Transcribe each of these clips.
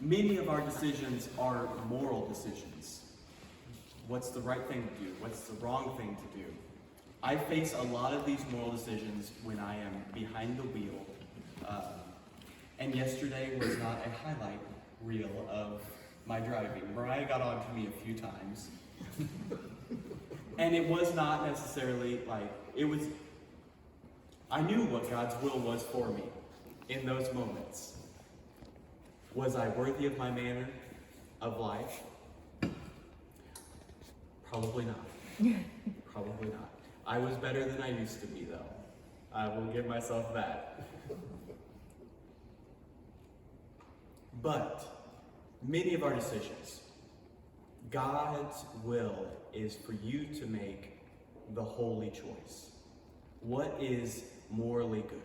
Many of our decisions are moral decisions. What's the right thing to do? What's the wrong thing to do? I face a lot of these moral decisions when I am behind the wheel. And yesterday was not a highlight reel of my driving. Mariah got on to me a few times. And it was not necessarily I knew what God's will was for me in those moments. Was I worthy of my manner of life? Probably not. Probably not. I was better than I used to be, though. I will give myself that. But many of our decisions, God's will is for you to make the holy choice. What is morally good?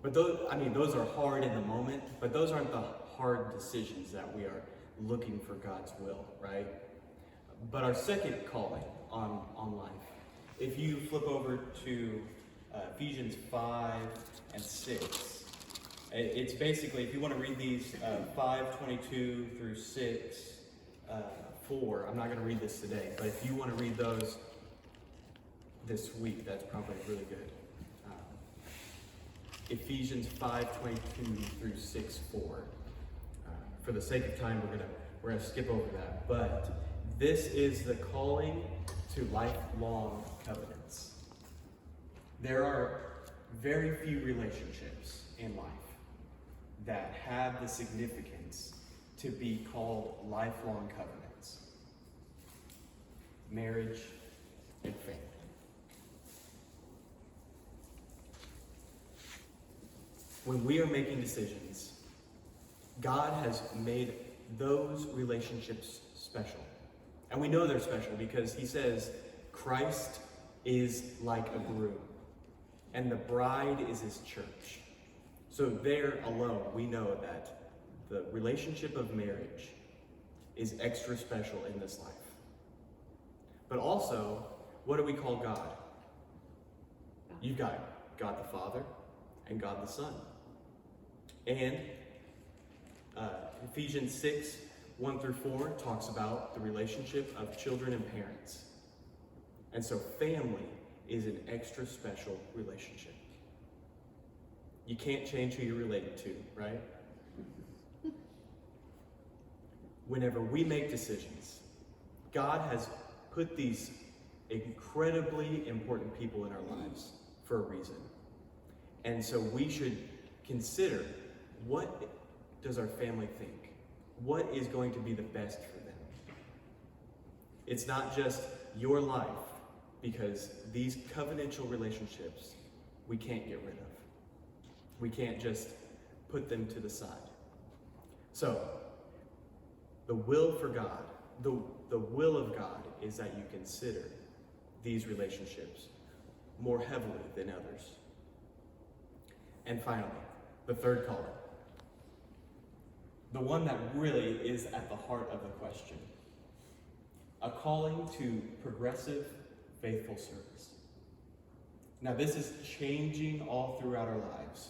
But those are hard in the moment, but those aren't the hard decisions that we are looking for God's will, right? But our second calling on life, if you flip over to Ephesians 5 and 6, it's basically, if you want to read these 5:22 through 6:4, I'm not going to read this today, but if you want to read those this week, that's probably really good. Ephesians 5:22 through 6:4. For the sake of time, we're gonna skip over that. But this is the calling to lifelong covenants. There are very few relationships in life that have the significance to be called lifelong covenants. Marriage and family. When we are making decisions, God has made those relationships special. And we know they're special because he says Christ is like a groom and the bride is his church. So there alone, we know that the relationship of marriage is extra special in this life. But also, what do we call God? You've got God the Father and God the Son. And Ephesians 6:1-4 talks about the relationship of children and parents. And so family is an extra special relationship. You can't change who you're related to, right? Whenever we make decisions, God has put these incredibly important people in our lives for a reason. And so we should consider, what does our family think? What is going to be the best for them? It's not just your life, because these covenantal relationships we can't get rid of. We can't just put them to the side. So, the will for God, the will of God is that you consider these relationships more heavily than others. And finally, the third calling. The one that really is at the heart of the question. A calling to progressive, faithful service. Now, this is changing all throughout our lives.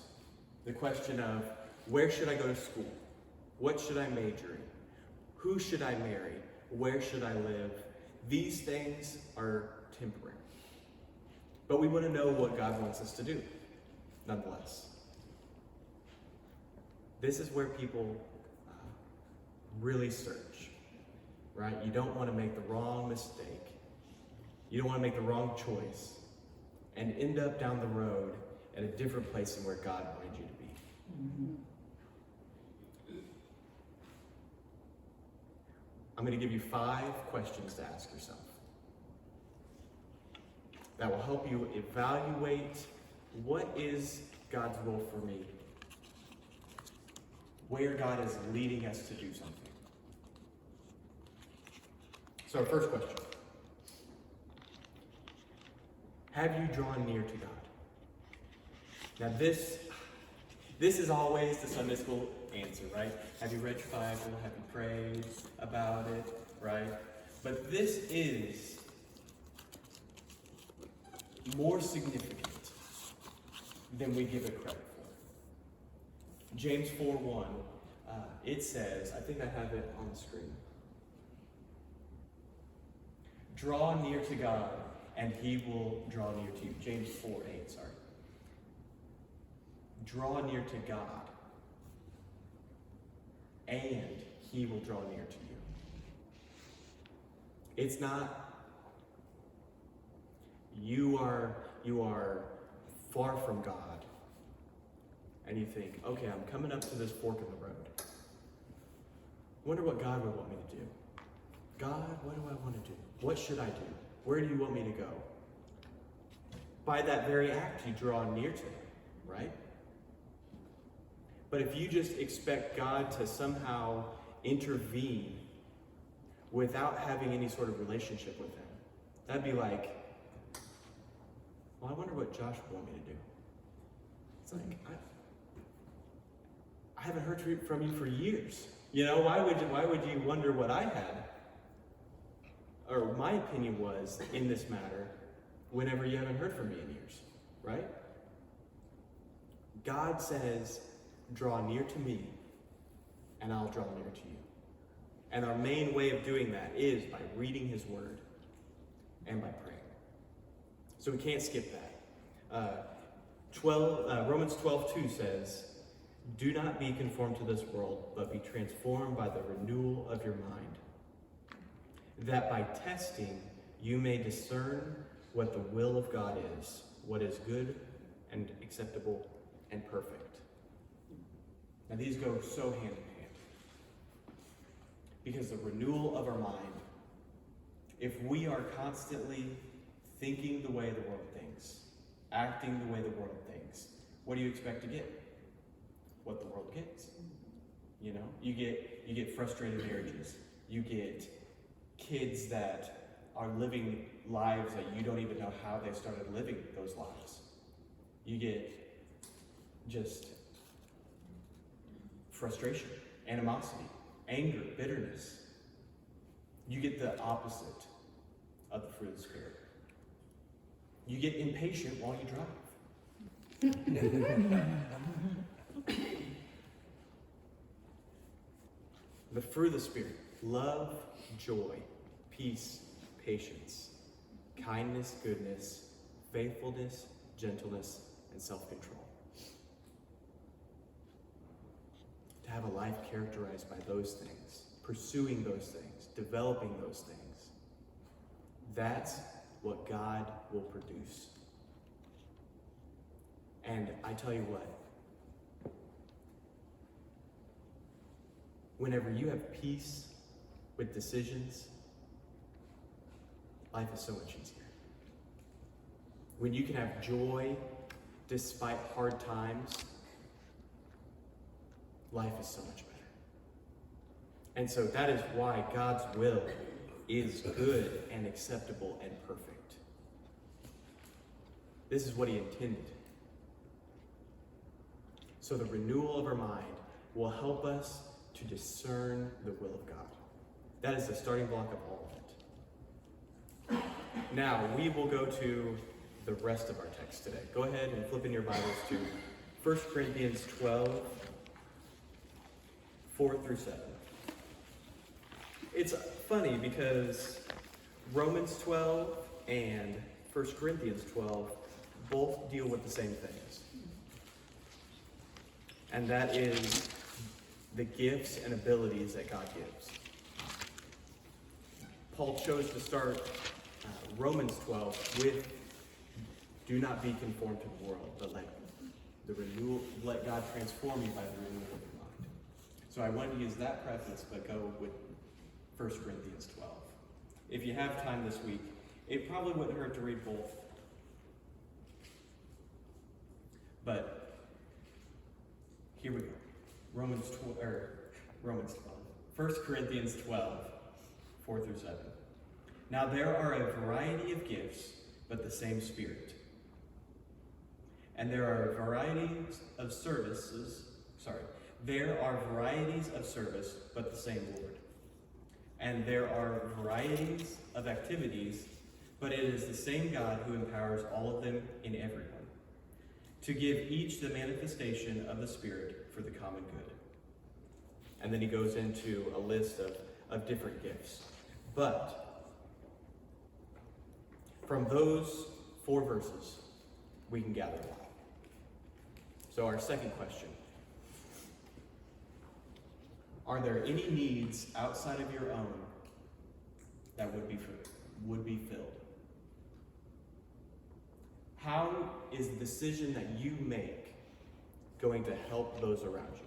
The question of, where should I go to school? What should I major in? Who should I marry? Where should I live? These things are temporary. But we want to know what God wants us to do, nonetheless. This is where people really search, right? You don't want to make the wrong mistake. You don't want to make the wrong choice and end up down the road at a different place than where God wanted you to be. Mm-hmm. I'm going to give you 5 questions to ask yourself that will help you evaluate what is God's will for me, where God is leading us to do something. So our first question. Have you drawn near to God? Now this is always the Sunday school answer, right? Have you read your Bible? Have you prayed about it, right? But this is more significant than we give it credit for. James 4:1 It says, I think I have it on the screen. Draw near to God, and he will draw near to you. James 4:8, sorry. Draw near to God, and he will draw near to you. It's not, you are far from God, and you think, okay, I'm coming up to this fork in the road. I wonder what God would want me to do. God, what do I want to do? What should I do? Where do you want me to go? By that very act, you draw near to him, right? But if you just expect God to somehow intervene without having any sort of relationship with him, that'd be like, well, I wonder what Josh would want me to do. It's like, I haven't heard from you for years. You know, why would you wonder what I had? Or my opinion was in this matter whenever you haven't heard from me in years, right? God says, draw near to me, and I'll draw near to you. And our main way of doing that is by reading his word and by praying. So we can't skip that. Romans 12:2 says, do not be conformed to this world, but be transformed by the renewal of your mind, that by testing you may discern what the will of God is, what is good and acceptable and perfect. Now these go so hand in hand. Because the renewal of our mind, if we are constantly thinking the way the world thinks, acting the way the world thinks, what do you expect to get? What the world gets. You know, you get frustrated marriages. You get kids that are living lives that you don't even know how they started living those lives. You get just frustration, animosity, anger, bitterness. You get the opposite of the fruit of the Spirit. You get impatient while you drive. The fruit of the Spirit: love, joy, peace, patience, kindness, goodness, faithfulness, gentleness, and self-control. To have a life characterized by those things, pursuing those things, developing those things, that's what God will produce. And I tell you what, whenever you have peace with decisions, life is so much easier. When you can have joy despite hard times, life is so much better. And so that is why God's will is good and acceptable and perfect. This is what he intended. So the renewal of our mind will help us to discern the will of God. That is the starting block of all of it. Now, we will go to the rest of our text today. Go ahead and flip in your Bibles to 1 Corinthians 12, 4 through 7. It's funny because Romans 12 and 1 Corinthians 12 both deal with the same things. And that is the gifts and abilities that God gives. Paul chose to start Romans 12 with, do not be conformed to the world, but let God transform you by the renewal of your mind. So I wanted to use that preface, but go with 1 Corinthians 12. If you have time this week, it probably wouldn't hurt to read both. But here we go. Romans 12. 1 Corinthians 12, 4 through 7. Now there are a variety of gifts, but the same Spirit. And there are varieties of service, but the same Lord. And there are varieties of activities, but it is the same God who empowers all of them in everyone, to give each the manifestation of the Spirit for the common good. And then he goes into a list of different gifts. But from those 4 verses, we can gather a lot. So our second question: are there any needs outside of your own that would be filled? How is the decision that you make going to help those around you?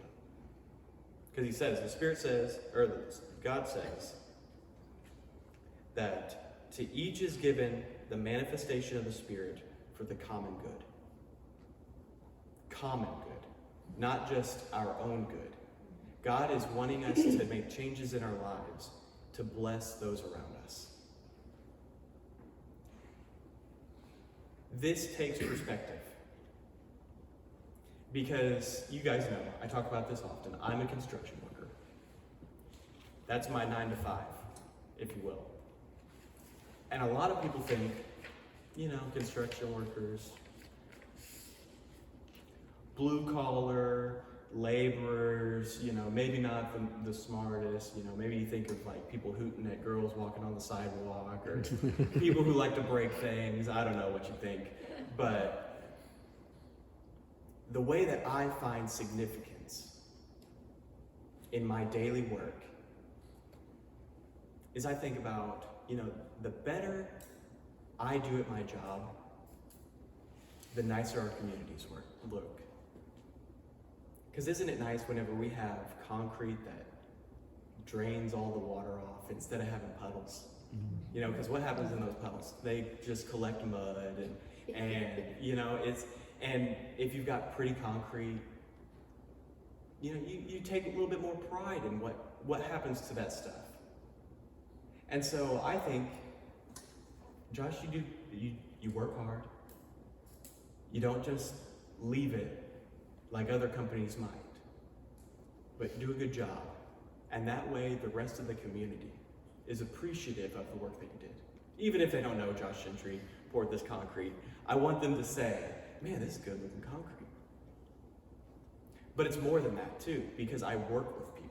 Because he says, the Spirit says, or God says, that to each is given the manifestation of the Spirit for the common good. Common good, not just our own good. God is wanting us to make changes in our lives to bless those around us. This takes perspective. Because you guys know, I talk about this often, I'm a construction worker. That's my 9 to 5, if you will. And a lot of people think, construction workers, blue collar, laborers, maybe not the smartest, maybe you think of like people hooting at girls walking on the sidewalk, or people who like to break things. I don't know what you think. But the way that I find significance in my daily work is I think about, the better I do at my job, the nicer our communities look. Because isn't it nice whenever we have concrete that drains all the water off instead of having puddles? Because what happens in those puddles? They just collect mud and and if you've got pretty concrete, you take a little bit more pride in what happens to that stuff. And so I think, Josh, you work hard. You don't just leave it like other companies might, but do a good job. And that way the rest of the community is appreciative of the work that you did. Even if they don't know Josh Gentry poured this concrete, I want them to say, man, this is good looking concrete. But it's more than that too, because I work with people.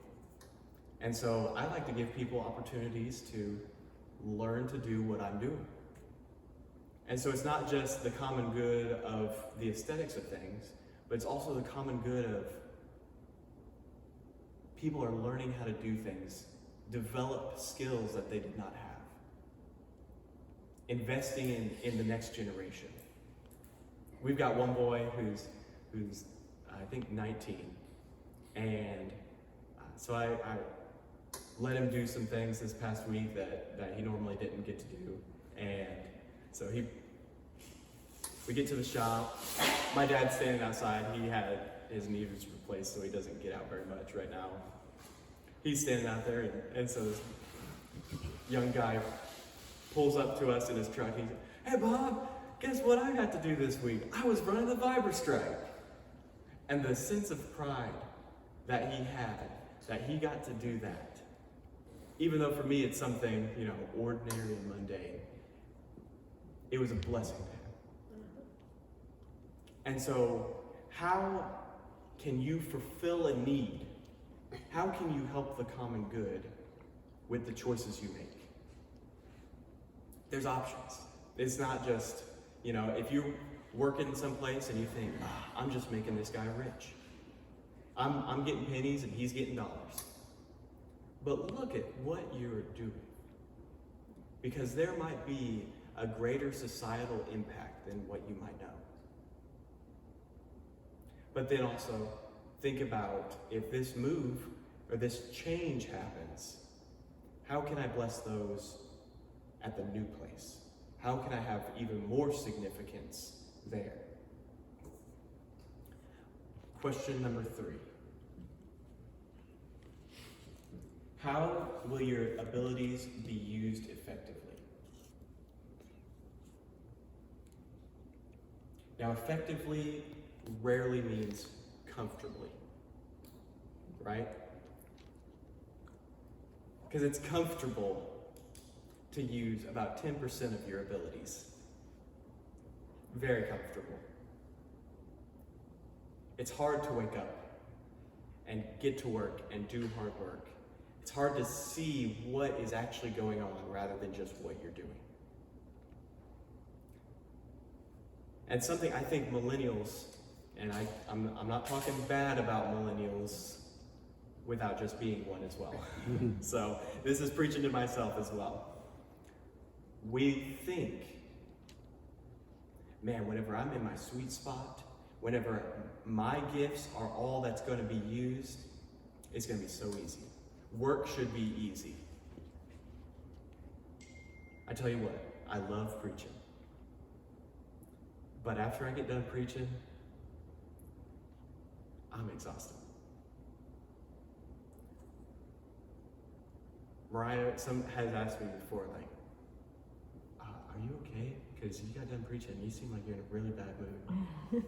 And so I like to give people opportunities to learn to do what I'm doing. And so it's not just the common good of the aesthetics of things, but it's also the common good of people are learning how to do things, develop skills that they did not have, investing in the next generation. We've got one boy who's I think 19, and so I let him do some things this past week that he normally didn't get to do, and so we get to the shop. My dad's standing outside. He had his knees replaced, so he doesn't get out very much right now. He's standing out there, and so this young guy pulls up to us in his truck. He's, hey Bob, guess what I got to do this week? I was running the Viber strike. And the sense of pride that he had, that he got to do that, even though for me it's something, ordinary and mundane, it was a blessing to him. And so, how can you fulfill a need? How can you help the common good with the choices you make? There's options. It's not just, if you're working someplace and you think, I'm just making this guy rich. I'm getting pennies and he's getting dollars. But look at what you're doing. Because there might be a greater societal impact than what you might know. But then also think about, if this move or this change happens, how can I bless those at the new place? How can I have even more significance there? Question number 3. How will your abilities be used effectively? Now, effectively rarely means comfortably, right? Because it's comfortable to use about 10% of your abilities. Very comfortable. It's hard to wake up and get to work and do hard work, it's hard to see what is actually going on rather than just what you're doing. And something I think millennials, and I'm not talking bad about millennials without just being one as well. So this is preaching to myself as well. We think, man, whenever I'm in my sweet spot, whenever my gifts are all that's going to be used, it's going to be so easy. Work should be easy. I tell you what, I love preaching. But after I get done preaching, I'm exhausted. Mariah has asked me before, like, are you okay? Because you got done preaching and you seem like you're in a really bad mood.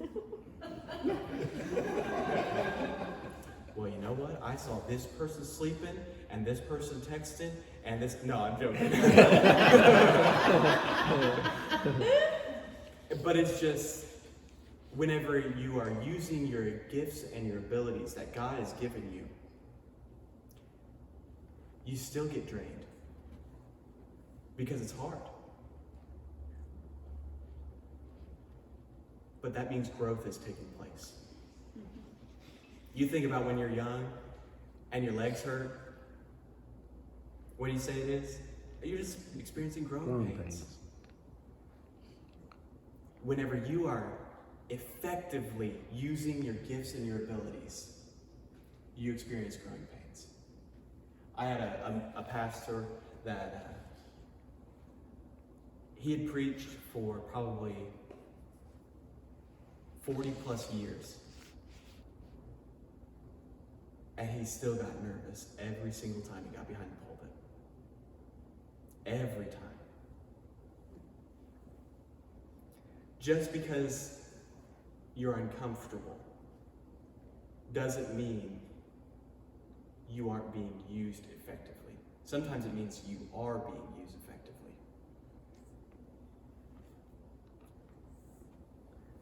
Well, you know what? I saw this person sleeping and this person texting and this. No, I'm joking. But it's just, whenever you are using your gifts and your abilities that God has given you, you still get drained because it's hard. But that means growth is taking place. You think about when you're young and your legs hurt. What do you say it is? You're just experiencing growing pains. Whenever you are effectively using your gifts and your abilities, you experience growing pains. I had a pastor that he had preached for probably 40 plus years. And he still got nervous every single time he got behind the pulpit. Every time. Just because you're uncomfortable doesn't mean you aren't being used effectively. Sometimes it means you are being used effectively.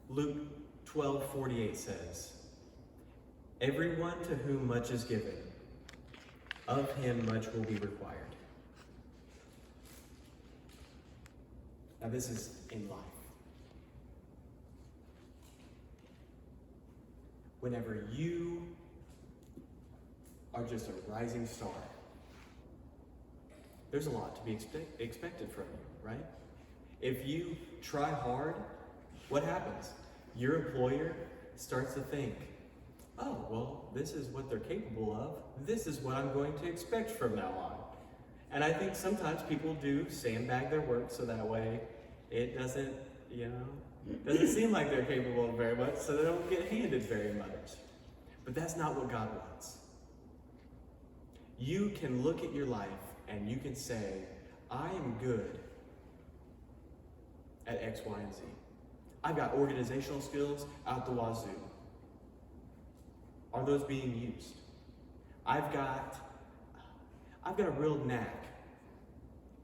Luke 12:48 says, "Everyone to whom much is given, of him much will be required." Now this is in life. Whenever you are just a rising star, there's a lot to be expected from you, right? If you try hard, what happens? Your employer starts to think, oh, well, this is what they're capable of. This is what I'm going to expect from now on. And I think sometimes people do sandbag their work so that way it doesn't, doesn't seem like they're capable of very much, so they don't get handed very much. But that's not what God wants. You can look at your life and you can say, I am good at X, Y, and Z. I've got organizational skills out the wazoo. Are those being used? I've got a real knack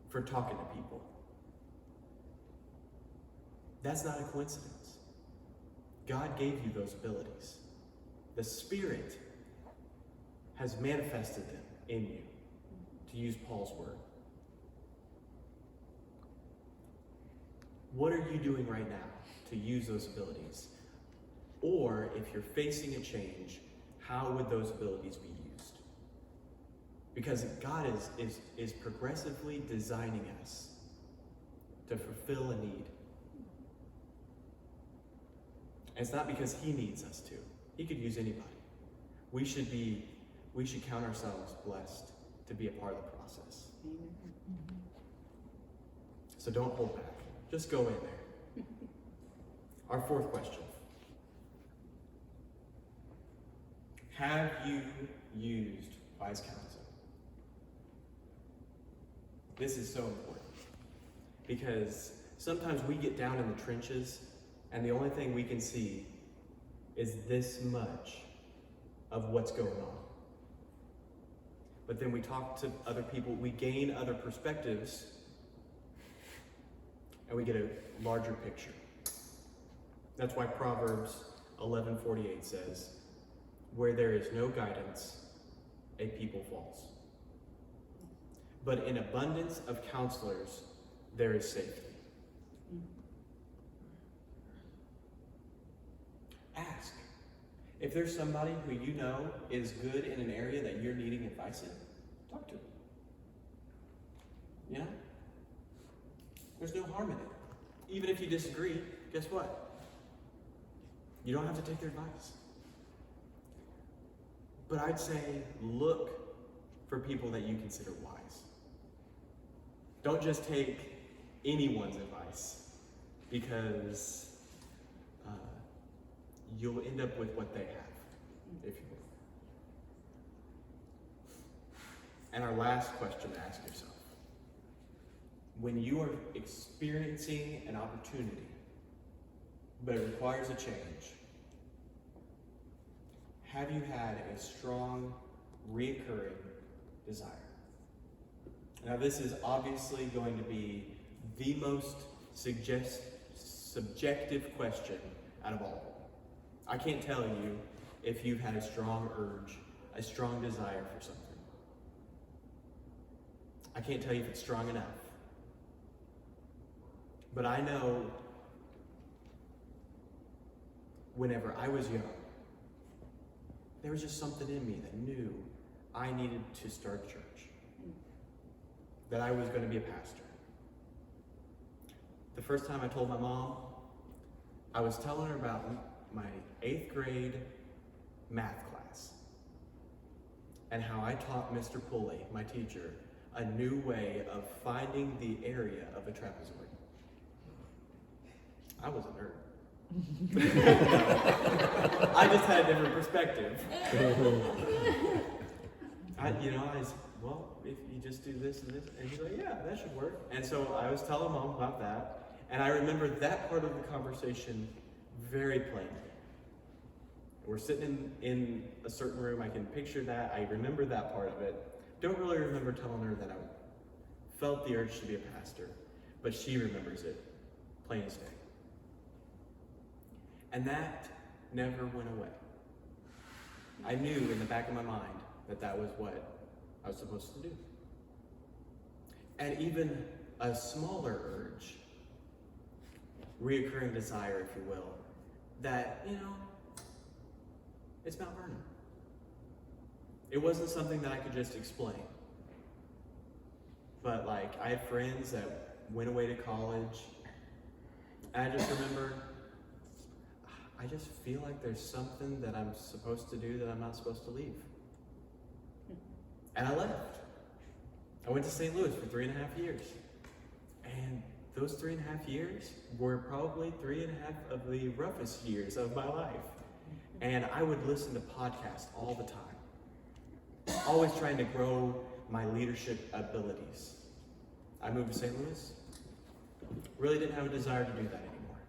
for talking to people. That's not a coincidence. God gave you those abilities. The Spirit has manifested them in you, to use Paul's word. What are you doing right now to use those abilities? Or if you're facing a change, how would those abilities be used? Because God is progressively designing us to fulfill a need. And it's not because he needs us to. He could use anybody. We should count ourselves blessed to be a part of the process. So don't hold back. Just go in there. Our fourth question. Have you used wise counsel? This is so important because sometimes we get down in the trenches and the only thing we can see is this much of what's going on. But then we talk to other people, we gain other perspectives, and we get a larger picture. That's why Proverbs 11:48 says, Where there is no guidance, a people falls. But in abundance of counselors, there is safety. Ask. If there's somebody who you know is good in an area that you're needing advice in, talk to them. You know? There's no harm in it. Even if you disagree, guess what? You don't have to take their advice. But I'd say look for people that you consider wise. Don't just take anyone's advice, because you'll end up with what they have, if you will. And our last question to ask yourself: when you are experiencing an opportunity, but it requires a change, have you had a strong, reoccurring desire? Now, this is obviously going to be the most subjective question out of all. I can't tell you if you've had a strong urge, a strong desire for something. I can't tell you if it's strong enough. But I know whenever I was young, there was just something in me that knew I needed to start a church, that I was going to be a pastor. The first time I told my mom, I was telling her about my 8th grade math class and how I taught Mr. Pulley, my teacher, a new way of finding the area of a trapezoid. I was a nerd. I just had a different perspective. I said, well, if you just do this and this, and he's like, yeah, that should work. And so I was telling Mom about that, and I remember that part of the conversation very plainly. We're sitting in a certain room, I can picture that, I remember that part of it. Don't really remember telling her that I felt the urge to be a pastor, but she remembers it, plain as day. And that never went away. I knew in the back of my mind that that was what I was supposed to do. And even a smaller urge, reoccurring desire, if you will, that, it's Mount Vernon. It wasn't something that I could just explain. But I had friends that went away to college, and I just remember, I just feel like there's something that I'm supposed to do that I'm not supposed to leave. And I left. I went to St. Louis for 3.5 years. And those 3.5 years were probably 3.5 of the roughest years of my life. And I would listen to podcasts all the time, always trying to grow my leadership abilities. I moved to St. Louis, really didn't have a desire to do that anymore.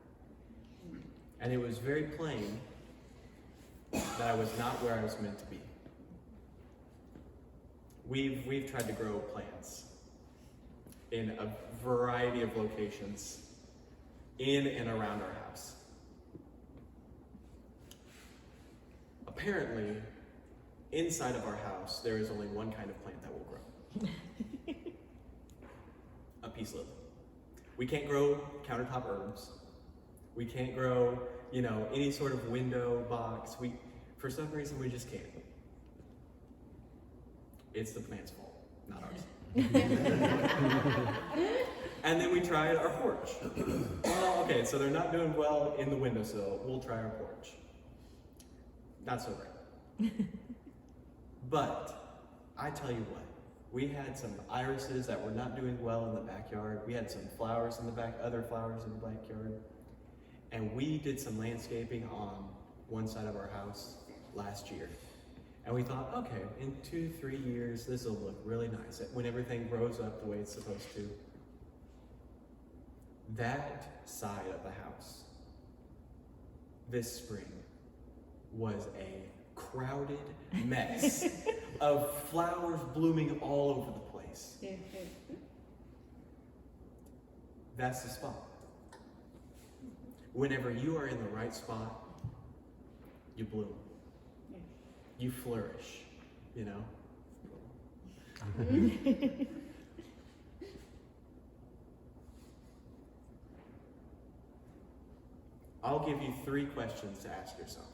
And it was very plain that I was not where I was meant to be. We've tried to grow plants in a variety of locations in and around our house. Apparently, inside of our house, there is only one kind of plant that will grow. A peace lily. We can't grow countertop herbs. We can't grow, any sort of window box. For some reason, we just can't. It's the plant's fault, not ours. And then we tried our porch. Well, okay, so they're not doing well in the windowsill. We'll try our porch. Not so great. But I tell you what, we had some irises that were not doing well in the backyard. We had some flowers in the back, other flowers in the backyard. And we did some landscaping on one side of our house last year. And we thought, okay, in 2-3 years, this will look really nice when everything grows up the way it's supposed to. That side of the house, this spring, was a crowded mess of flowers blooming all over the place. That's the spot. Whenever you are in the right spot, you bloom. you flourish, you know? I'll give you 3 questions to ask yourself.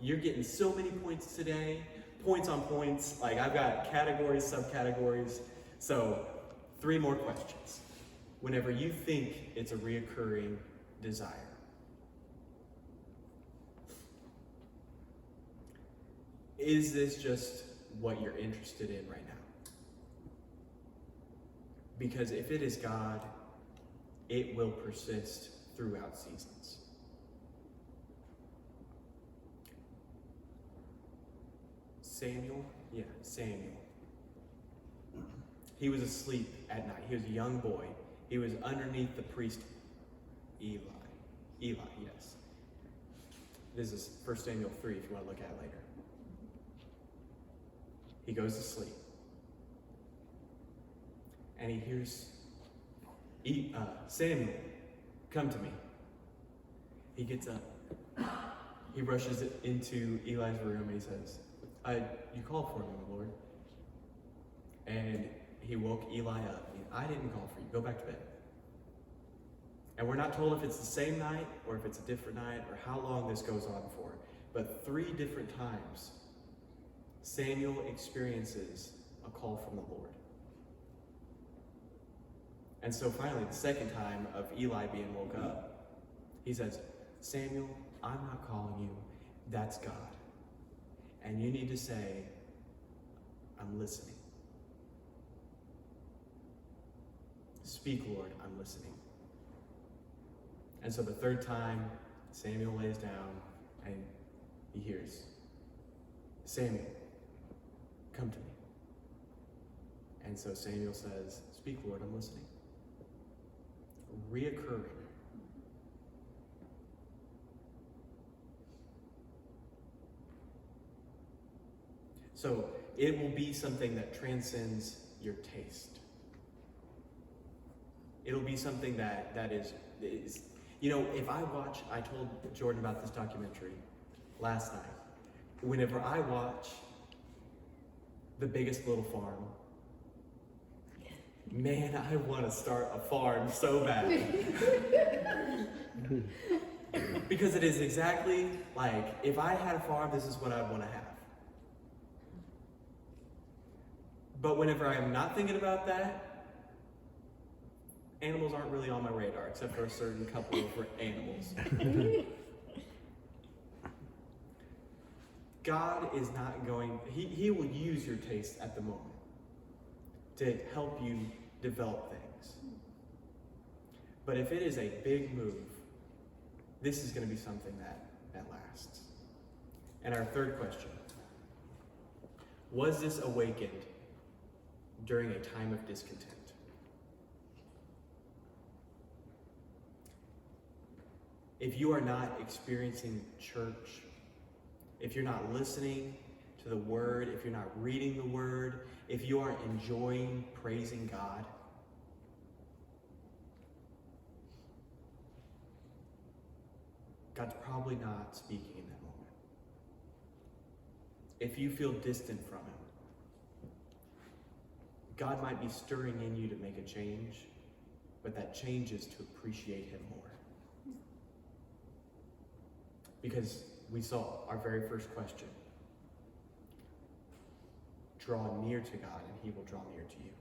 You're getting so many points today, points on points. Like, I've got categories, subcategories. So 3 more questions. Whenever you think it's a reoccurring desire, is this just what you're interested in right now? Because if it is God, it will persist throughout seasons. Samuel. He was asleep at night. He was a young boy. He was underneath the priest Eli, yes. This is 1 Samuel 3 if you want to look at it later. He goes to sleep. And he hears, Samuel, come to me. He gets up. He rushes into Eli's room and he says, you called for me, my Lord. And he woke Eli up. I didn't call for you. Go back to bed. And we're not told if it's the same night or if it's a different night or how long this goes on for. But 3 different times, Samuel experiences a call from the Lord. And so finally, the second time of Eli being woke up, he says, Samuel, I'm not calling you. That's God. And you need to say, I'm listening. Speak, Lord, I'm listening. And so the 3rd time, Samuel lays down and he hears, Samuel, come to me. And so Samuel says, speak, Lord, I'm listening. Reoccurring. So it will be something that transcends your taste. It'll be something that is, you know, if I told Jordan about this documentary last night. Whenever I watch The Biggest Little Farm, man, I want to start a farm so bad. Because it is exactly like, if I had a farm, this is what I'd want to have. But whenever I am not thinking about that, animals aren't really on my radar, except for a certain couple of animals. God is not going, he will use your taste at the moment to help you develop things. But if it is a big move, this is going to be something that lasts. And our 3rd question, was this awakened during a time of discontent? If you are not experiencing church, if you're not listening to the word, if you're not reading the word, if you aren't enjoying praising God, God's probably not speaking in that moment. If you feel distant from Him, God might be stirring in you to make a change, but that change is to appreciate Him more. Because we saw our very first question. Draw near to God and He will draw near to you.